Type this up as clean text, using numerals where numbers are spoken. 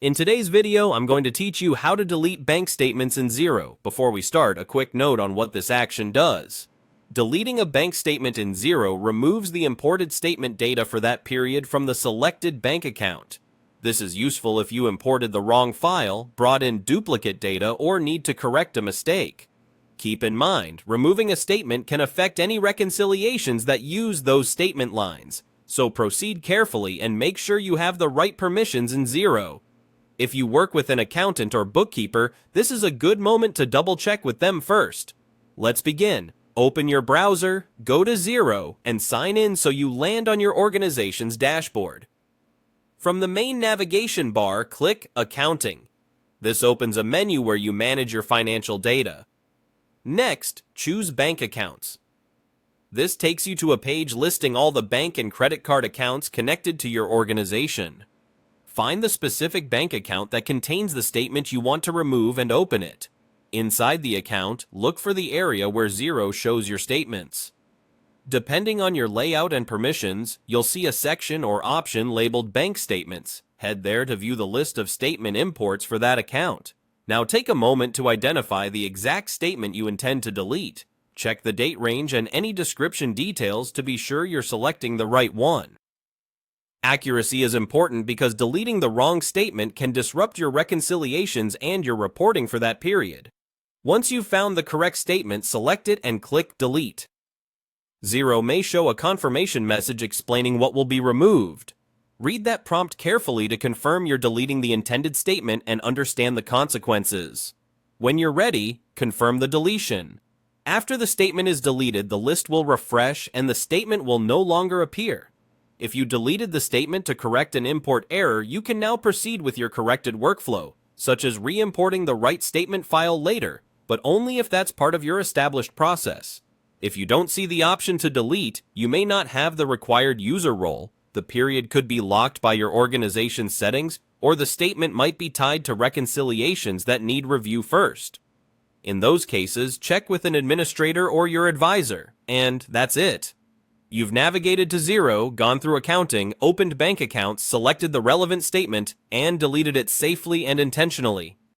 In today's video, I'm going to teach you how to delete bank statements in Xero. Before we start, a quick note on what this action does. Deleting a bank statement in Xero removes the imported statement data for that period from the selected bank account. This is useful if you imported the wrong file, brought in duplicate data, or need to correct a mistake. Keep in mind, removing a statement can affect any reconciliations that use those statement lines, so proceed carefully and make sure you have the right permissions in Xero. If you work with an accountant or bookkeeper, this is a good moment to double check with them first. Let's begin. Open your browser, go to Xero, and sign in so you land on your organization's dashboard. From the main navigation bar, click Accounting. This opens a menu where you manage your financial data. Next, choose Bank Accounts. This takes you to a page listing all the bank and credit card accounts connected to your organization. Find the specific bank account that contains the statement you want to remove and open it. Inside the account, look for the area where Xero shows your statements. Depending on your layout and permissions, you'll see a section or option labeled Bank Statements. Head there to view the list of statement imports for that account. Now take a moment to identify the exact statement you intend to delete. Check the date range and any description details to be sure you're selecting the right one. Accuracy is important because deleting the wrong statement can disrupt your reconciliations and your reporting for that period. Once you've found the correct statement, select it and click Delete. Xero may show a confirmation message explaining what will be removed. Read that prompt carefully to confirm you're deleting the intended statement and understand the consequences. When you're ready, confirm the deletion. After the statement is deleted, the list will refresh and the statement will no longer appear. If you deleted the statement to correct an import error, you can now proceed with your corrected workflow, such as re-importing the right statement file later, but only if that's part of your established process. If you don't see the option to delete, you may not have the required user role, the period could be locked by your organization's settings, or the statement might be tied to reconciliations that need review first. In those cases, check with an administrator or your advisor, and that's it. You've navigated to Xero, gone through accounting, opened bank accounts, selected the relevant statement, and deleted it safely and intentionally.